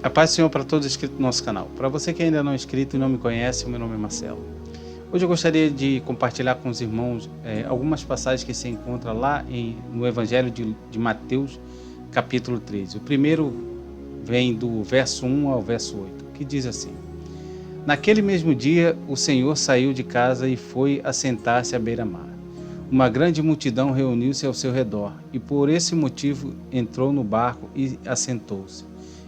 A paz do Senhor para todos inscritos no nosso canal. Para você que ainda não é inscrito e não me conhece, o meu nome é Marcelo. Hoje eu gostaria de compartilhar com os irmãos algumas passagens que se encontram lá no Evangelho de Mateus, capítulo 13. O primeiro vem do verso 1 ao verso 8, que diz assim: Naquele mesmo dia, o Senhor saiu de casa e foi assentar-se à beira-mar. Uma grande multidão reuniu-se ao seu redor, e por esse motivo entrou no barco e assentou-se.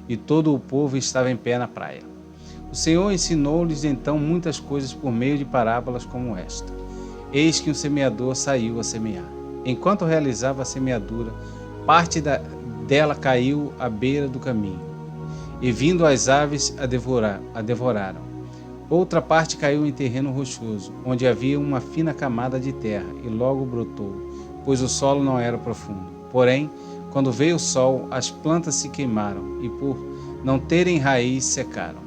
E todo o povo estava em pé na praia. O Senhor ensinou-lhes então muitas coisas por meio de parábolas como esta. Eis que um semeador saiu a semear. Enquanto realizava a semeadura, parte dela caiu à beira do caminho, e vindo as aves a devoraram. Outra parte caiu em terreno rochoso, onde havia uma fina camada de terra, e logo brotou, pois o solo não era profundo. Porém, quando veio o sol, as plantas se queimaram, e por não terem raiz, secaram.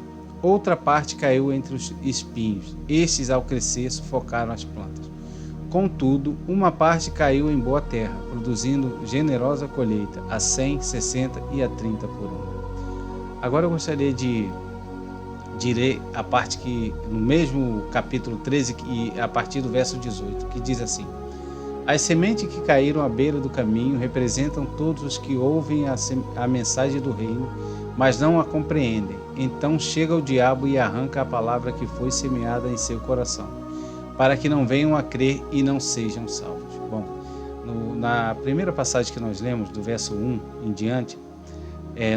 Outra parte caiu entre os espinhos. Estes, ao crescer, sufocaram as plantas. Contudo, uma parte caiu em boa terra, produzindo generosa colheita, a 100, 60 e a 30 por um. Agora eu gostaria de ler a parte que, no mesmo capítulo 13, e a partir do verso 18, que diz assim: As sementes que caíram à beira do caminho representam todos os que ouvem a mensagem do reino, mas não a compreendem. Então chega o diabo e arranca a palavra que foi semeada em seu coração, para que não venham a crer e não sejam salvos. Bom, na primeira passagem que nós lemos, do verso 1 em diante,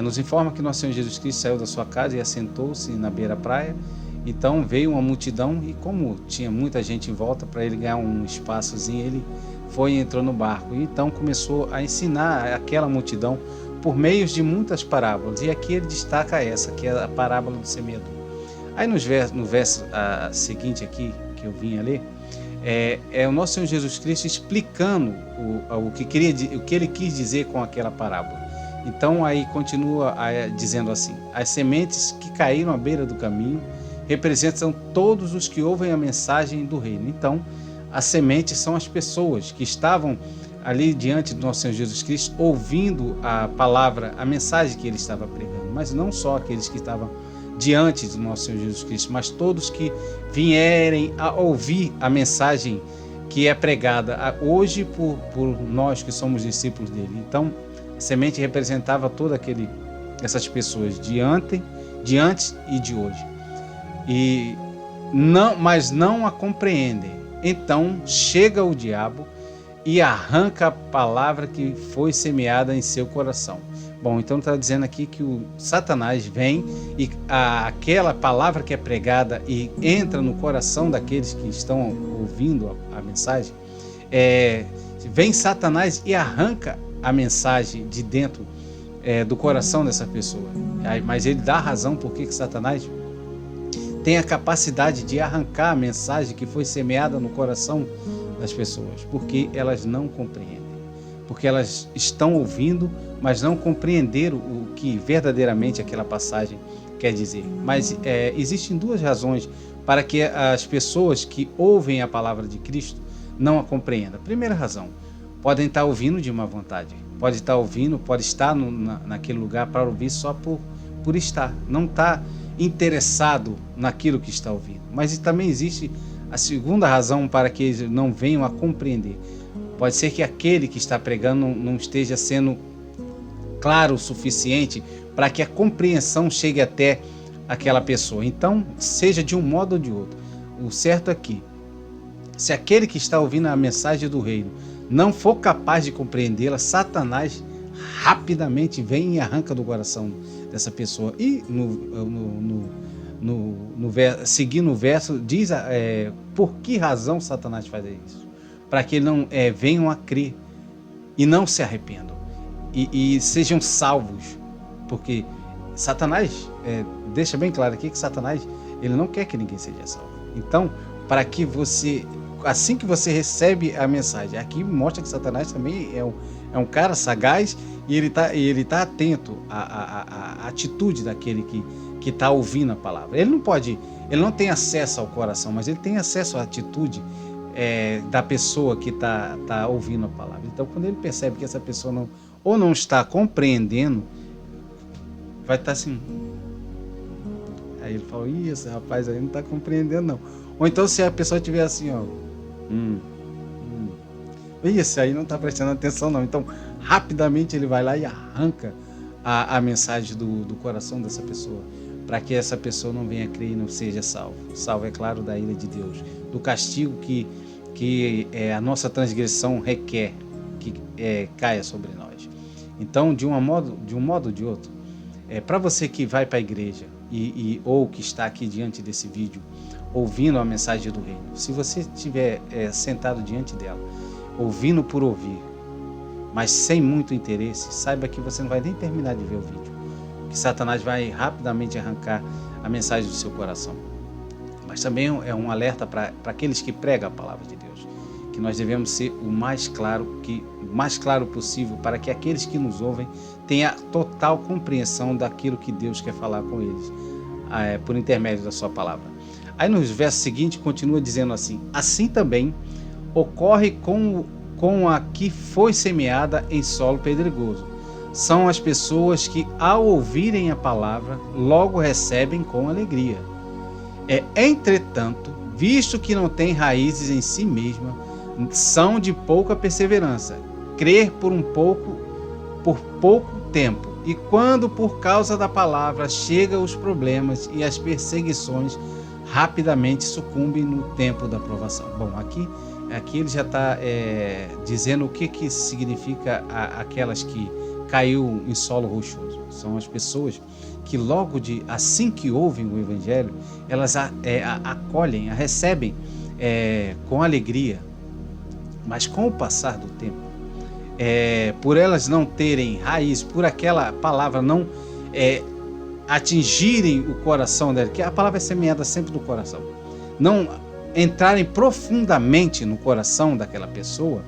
nos informa que nosso Senhor Jesus Cristo saiu da sua casa e assentou-se na beira-praia. Então veio uma multidão e, como tinha muita gente em volta, para ele ganhar um espaçozinho, ele foi e entrou no barco. E então começou a ensinar aquela multidão por meio de muitas parábolas. E aqui ele destaca essa, que é a parábola do semeador. Aí no verso seguinte aqui, que eu vim a ler, é o nosso Senhor Jesus Cristo explicando o que ele quis dizer com aquela parábola. Então aí continua dizendo assim: as sementes que caíram à beira do caminho representam todos os que ouvem a mensagem do reino. Então, as sementes são as pessoas que estavam ali diante do nosso Senhor Jesus Cristo, ouvindo a palavra, a mensagem que ele estava pregando. Mas não só aqueles que estavam diante do nosso Senhor Jesus Cristo, mas todos que vierem a ouvir a mensagem que é pregada hoje por nós que somos discípulos dele. Então, a semente representava todas essas pessoas de antes e de hoje. Mas não a compreendem. Então chega o diabo e arranca a palavra que foi semeada em seu coração. Bom, então está dizendo aqui que o Satanás vem e aquela palavra que é pregada e entra no coração daqueles que estão ouvindo a mensagem, vem Satanás e arranca a mensagem de dentro do coração dessa pessoa. Mas ele dá razão porque que Satanás tem a capacidade de arrancar a mensagem que foi semeada no coração das pessoas, porque elas não compreendem, porque elas estão ouvindo, mas não compreenderam o que verdadeiramente aquela passagem quer dizer. Mas existem duas razões para que as pessoas que ouvem a palavra de Cristo não a compreendam. Primeira razão: podem estar ouvindo de má vontade, pode estar naquele lugar para ouvir só por estar, não está interessado naquilo que está ouvindo. Mas também existe a segunda razão para que eles não venham a compreender. Pode ser que aquele que está pregando não esteja sendo claro o suficiente para que a compreensão chegue até aquela pessoa. Então, seja de um modo ou de outro, o certo é que, se aquele que está ouvindo a mensagem do reino não for capaz de compreendê-la, Satanás rapidamente vem e arranca do coração dessa pessoa. E seguindo o verso, diz por que razão Satanás faz isso? Para que eles não venham a crer e não se arrependam e sejam salvos. Porque Satanás, deixa bem claro aqui que Satanás, ele não quer que ninguém seja salvo. Então, para que você, assim que você recebe a mensagem, aqui mostra que Satanás também é um cara sagaz e ele tá atento à atitude daquele que está ouvindo a palavra. Ele não tem acesso ao coração, mas ele tem acesso à atitude da pessoa que tá ouvindo a palavra. Então, quando ele percebe que essa pessoa não está compreendendo, vai estar assim, Aí ele falou, esse rapaz aí não está compreendendo não. Ou então se a pessoa tiver assim, ó, esse aí não está prestando atenção não. Então rapidamente ele vai lá e arranca a mensagem do coração dessa pessoa, para que essa pessoa não venha crer e não seja salvo. Salvo, é claro, da ira de Deus, do castigo que a nossa transgressão requer que caia sobre nós. Então, de um modo ou de outro, para você que vai para a igreja ou que está aqui diante desse vídeo, ouvindo a mensagem do reino, se você estiver sentado diante dela, ouvindo por ouvir, mas sem muito interesse, saiba que você não vai nem terminar de ver o vídeo, que Satanás vai rapidamente arrancar a mensagem do seu coração. Mas também é um alerta para aqueles que pregam a palavra de Deus, que nós devemos ser o mais claro possível, para que aqueles que nos ouvem tenham total compreensão daquilo que Deus quer falar com eles, por intermédio da sua palavra. Aí nos versos seguintes continua dizendo assim: assim também ocorre com a que foi semeada em solo pedregoso. São as pessoas que, ao ouvirem a palavra, logo recebem com alegria. Entretanto, visto que não têm raízes em si mesma, são de pouca perseverança, crer por pouco tempo, e quando por causa da palavra chegam os problemas e as perseguições, rapidamente sucumbem no tempo da provação. Bom, aqui ele já está dizendo o que significa aquelas que caiu em solo rochoso. São as pessoas que logo assim que ouvem o evangelho, elas acolhem, a recebem com alegria, mas com o passar do tempo, por elas não terem raiz, por aquela palavra não atingirem o coração dela, que a palavra é semeada sempre no coração, não entrarem profundamente no coração daquela pessoa,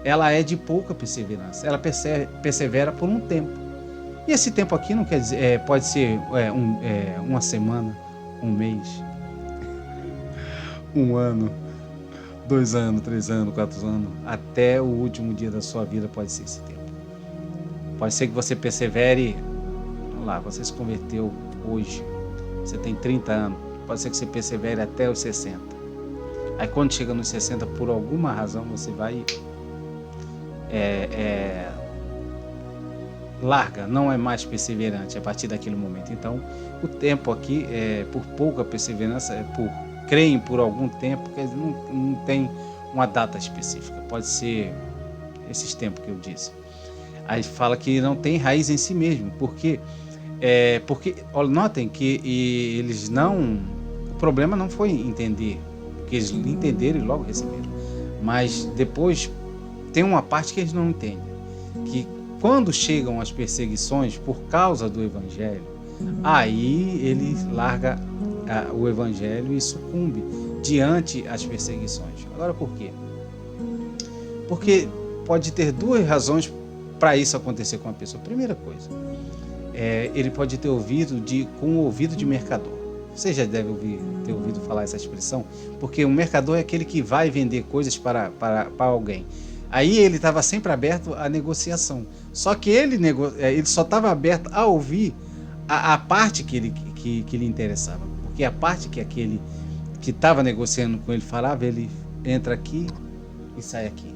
ela é de pouca perseverança, ela persevera por um tempo. E esse tempo aqui não quer dizer, pode ser uma semana, um mês, um ano, 2 anos, 3 anos, 4 anos, até o último dia da sua vida pode ser esse tempo. Pode ser que você persevere, vamos lá, você se converteu hoje, você tem 30 anos, pode ser que você persevere até os 60. Aí quando chega nos 60, por alguma razão, você vai larga, não é mais perseverante a partir daquele momento. Então, o tempo aqui por pouca perseverança, por creem por algum tempo, quer dizer, não tem uma data específica, pode ser esses tempos que eu disse. Aí fala que não tem raiz em si mesmo, porque notem que eles não, o problema não foi entender, porque eles entenderam e logo receberam, mas depois tem uma parte que eles não entendem, que quando chegam as perseguições por causa do evangelho, aí ele larga o evangelho e sucumbe diante das perseguições. Agora, por quê? Porque pode ter 2 razões para isso acontecer com a pessoa. Primeira coisa, ele pode ter ouvido com o ouvido de mercador. Você já deve ter ouvido falar essa expressão, porque o mercador é aquele que vai vender coisas para alguém. Aí ele estava sempre aberto à negociação. Só que ele só estava aberto a ouvir a parte que lhe interessava. Porque a parte que aquele que estava negociando com ele falava, ele entra aqui e sai aqui.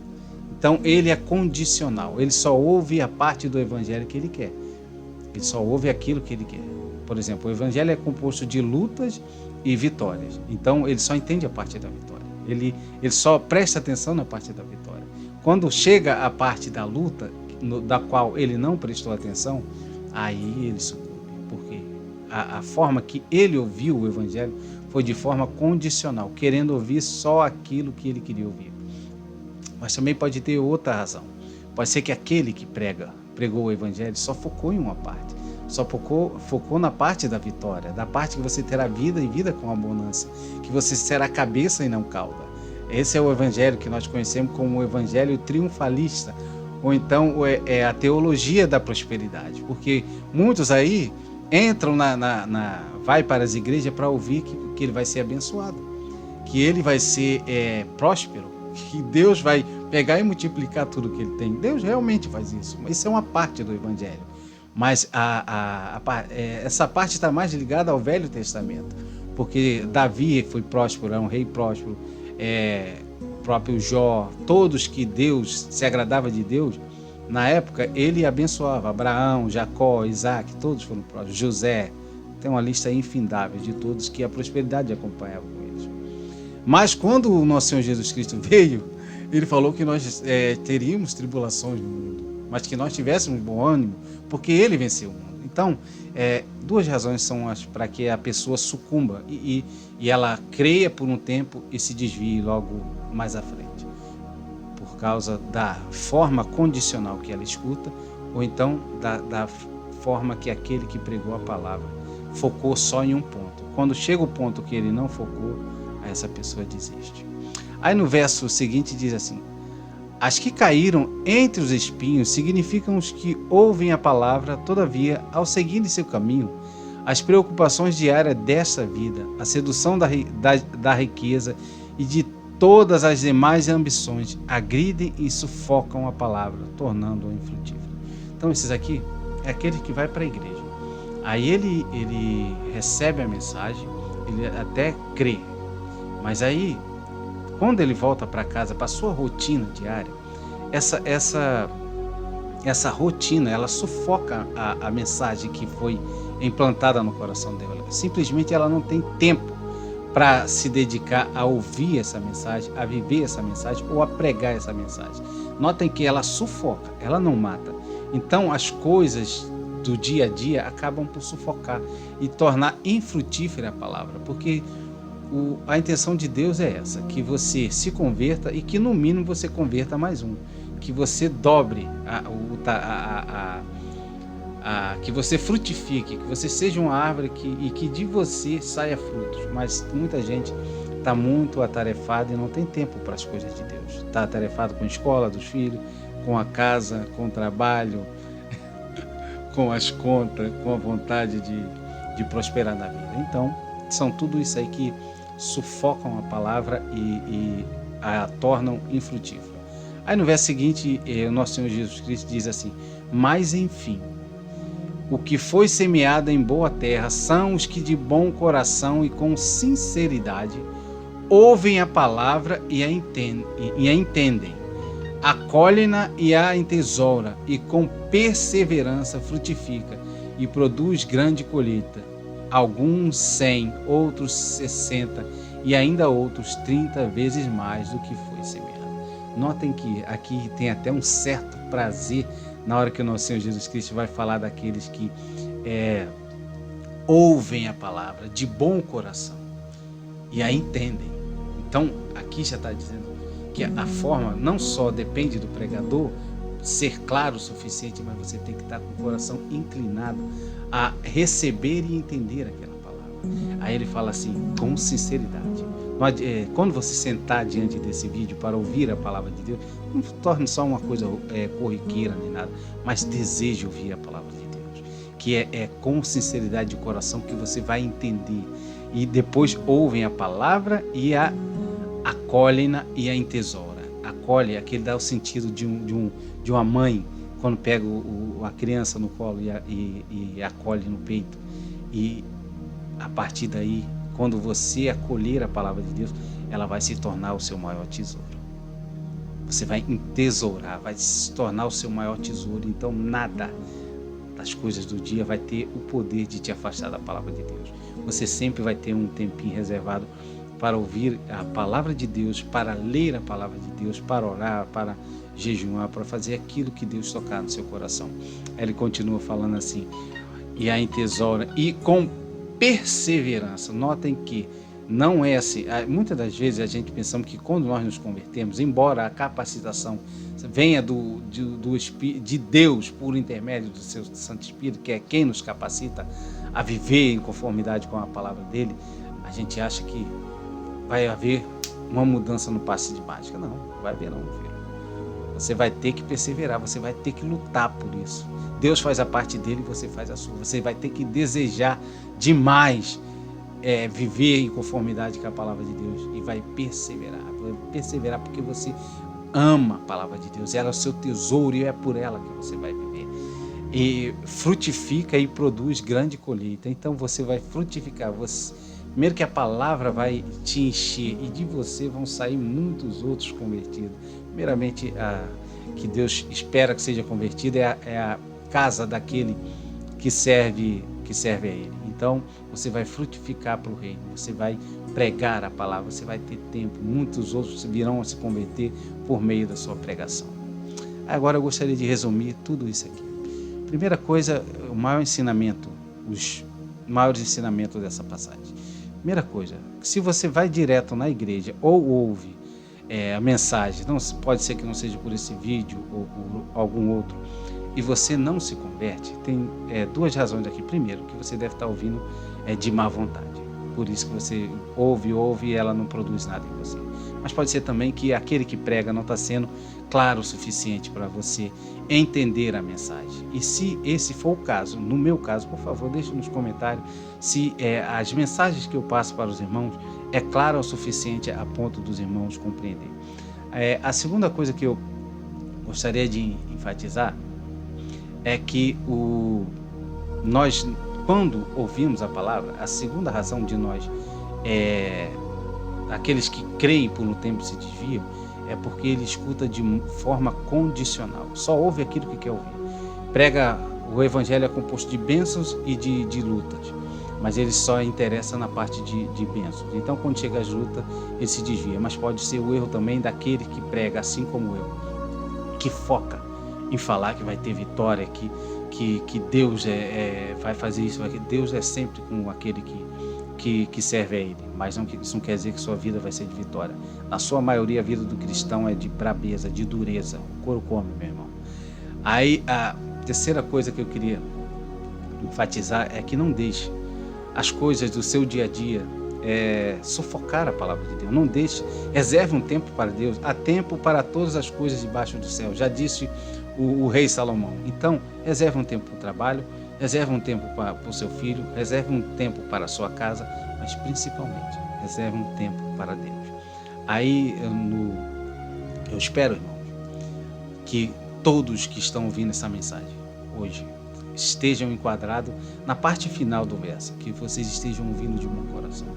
Então ele é condicional. Ele só ouve a parte do evangelho que ele quer. Ele só ouve aquilo que ele quer. Por exemplo, o evangelho é composto de lutas e vitórias. Então ele só entende a parte da vitória. Ele só presta atenção na parte da vitória. Quando chega a parte da luta, da qual ele não prestou atenção, aí ele sucumbe, porque a forma que ele ouviu o evangelho foi de forma condicional, querendo ouvir só aquilo que ele queria ouvir. Mas também pode ter outra razão. Pode ser que aquele que pregou o evangelho só focou em uma parte, só focou na parte da vitória, da parte que você terá vida e vida com abundância, que você será cabeça e não cauda. Esse é o evangelho que nós conhecemos como o evangelho triunfalista, ou então a teologia da prosperidade, porque muitos aí entram vai para as igrejas para ouvir que ele vai ser abençoado, que ele vai ser próspero, que Deus vai pegar e multiplicar tudo que ele tem. Deus realmente faz isso, mas isso é uma parte do evangelho. Mas essa parte está mais ligada ao Velho Testamento, porque Davi foi próspero, é um rei próspero, próprio Jó, todos que Deus se agradava de Deus, na época ele abençoava Abraão, Jacó, Isaac, todos foram prósperos, José, tem uma lista infindável de todos que a prosperidade acompanhava com eles. Mas quando o nosso Senhor Jesus Cristo veio, ele falou que nós teríamos tribulações no mundo, mas que nós tivéssemos bom ânimo, porque ele venceu o mundo. Então, duas razões são para que a pessoa sucumba e ela creia por um tempo e se desvie logo mais à frente, por causa da forma condicional que ela escuta, ou então da forma que aquele que pregou a palavra focou só em um ponto. Quando chega o ponto que ele não focou, essa pessoa desiste. Aí no verso seguinte diz assim: as que caíram entre os espinhos significam os que ouvem a palavra, todavia, ao seguirem seu caminho, as preocupações diárias desta vida, a sedução da riqueza e de todas as demais ambições agridem e sufocam a palavra, tornando-a infrutífera. Então esses aqui é aquele que vai para a igreja. Aí ele recebe a mensagem, ele até crê, mas aí quando ele volta para casa, para a sua rotina diária, essa rotina, ela sufoca a mensagem que foi implantada no coração dela. Simplesmente ela não tem tempo para se dedicar a ouvir essa mensagem, a viver essa mensagem ou a pregar essa mensagem. Notem que ela sufoca, ela não mata. Então as coisas do dia a dia acabam por sufocar e tornar infrutífera a palavra, porque a intenção de Deus é essa, que você se converta e que no mínimo você converta mais um, que você dobre, que você frutifique, que você seja uma árvore e que de você saia frutos. Mas muita gente está muito atarefada e não tem tempo para as coisas de Deus. Está atarefado com a escola dos filhos, com a casa, com o trabalho, com as contas, com a vontade de prosperar na vida. Então, são tudo isso aí que sufocam a palavra e a tornam infrutífera. Aí no verso seguinte, o nosso Senhor Jesus Cristo diz assim: mas enfim, o que foi semeado em boa terra são os que de bom coração e com sinceridade ouvem a palavra e a entendem, acolhem-na e a entesoura, e com perseverança frutifica e produz grande colheita. Alguns 100, outros 60 e ainda outros 30 vezes mais do que foi semeado. Notem que aqui tem até um certo prazer na hora que o nosso Senhor Jesus Cristo vai falar daqueles que ouvem a palavra de bom coração e a entendem. Então aqui já está dizendo que a forma não só depende do pregador ser claro o suficiente, mas você tem que estar com o coração inclinado a receber e entender aquela palavra. Aí ele fala assim, com sinceridade. Quando você sentar diante desse vídeo para ouvir a palavra de Deus, não torne só uma coisa corriqueira nem nada, mas deseje ouvir a palavra de Deus, que é com sinceridade de coração que você vai entender. E depois ouvem a palavra e a acolhem-na e a entesoura. Acolhe, aquele dá o sentido de uma mãe quando pega a criança no colo e acolhe no peito. E a partir daí, quando você acolher a palavra de Deus, ela vai se tornar o seu maior tesouro. Você vai entesourar, vai se tornar o seu maior tesouro. Então nada das coisas do dia vai ter o poder de te afastar da palavra de Deus. Você sempre vai ter um tempinho reservado para ouvir a palavra de Deus, para ler a palavra de Deus, para orar, para jejuar, para fazer aquilo que Deus tocar no seu coração. Ele continua falando assim, e a entesoura, e com perseverança. Notem que não é assim. Muitas das vezes a gente pensa que quando nós nos convertemos, embora a capacitação venha de Deus por intermédio do seu Santo Espírito, que é quem nos capacita a viver em conformidade com a palavra dele, a gente acha que vai haver uma mudança no passe de mágica. Não vai haver não, filho. Você vai ter que perseverar, você vai ter que lutar por isso. Deus faz a parte dele e você faz a sua. Você vai ter que desejar demais viver em conformidade com a palavra de Deus e vai perseverar. Vai perseverar porque você ama a palavra de Deus. Ela é o seu tesouro e é por ela que você vai viver. e frutifica e produz grande colheita. Então você vai frutificar, primeiro que a palavra vai te encher e de você vão sair muitos outros convertidos. Primeiramente, que Deus espera que seja convertido é a casa daquele que serve a Ele. Então você vai frutificar para o reino, você vai pregar a palavra, você vai ter tempo, muitos outros virão a se converter por meio da sua pregação. Agora eu gostaria de resumir tudo isso aqui. Primeira coisa, o maior ensinamento, os maiores ensinamentos dessa passagem. Primeira coisa, se você vai direto na igreja ou ouve a mensagem, não, pode ser que não seja por esse vídeo ou por algum outro, e você não se converte, tem duas razões aqui. Primeiro, que você deve estar ouvindo de má vontade. Por isso que você ouve e ela não produz nada em você. Mas pode ser também que aquele que prega não está sendo claro o suficiente para você entender a mensagem. E se esse for o caso, no meu caso, por favor, deixe nos comentários se as mensagens que eu passo para os irmãos é clara o suficiente a ponto dos irmãos compreender. A segunda coisa que eu gostaria de enfatizar é que nós, quando ouvimos a palavra, a segunda razão de nós, aqueles que creem por um tempo se desviam, é porque ele escuta de forma condicional, só ouve aquilo que quer ouvir. O evangelho é composto de bênçãos e de lutas, mas ele só interessa na parte de bênçãos. Então quando chega as lutas, ele se desvia, mas pode ser o erro também daquele que prega, assim como eu, que foca em falar que vai ter vitória, que Deus vai fazer isso, Deus é sempre com aquele que serve a Ele, mas isso não quer dizer que sua vida vai ser de vitória. Na sua maioria, a vida do cristão é de brabeza, de dureza, o couro come, meu irmão. Aí a terceira coisa que eu queria enfatizar é que não deixe as coisas do seu dia a dia sufocar a palavra de Deus. Não deixe, reserve um tempo para Deus. Há tempo para todas as coisas debaixo do céu, já disse o rei Salomão. Então reserve um tempo para o trabalho, reserve um tempo para o seu filho, reserve um tempo para a sua casa, mas principalmente reserve um tempo para Deus. Aí eu espero, irmãos, que todos que estão ouvindo essa mensagem hoje estejam enquadrados na parte final do verso, que vocês estejam ouvindo de bom coração,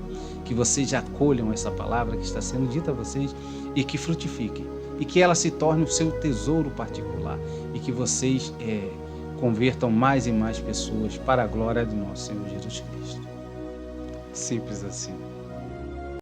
que vocês já acolham essa palavra que está sendo dita a vocês e que frutifiquem, e que ela se torne o seu tesouro particular, e que vocês convertam mais e mais pessoas para a glória do nosso Senhor Jesus Cristo. Simples assim.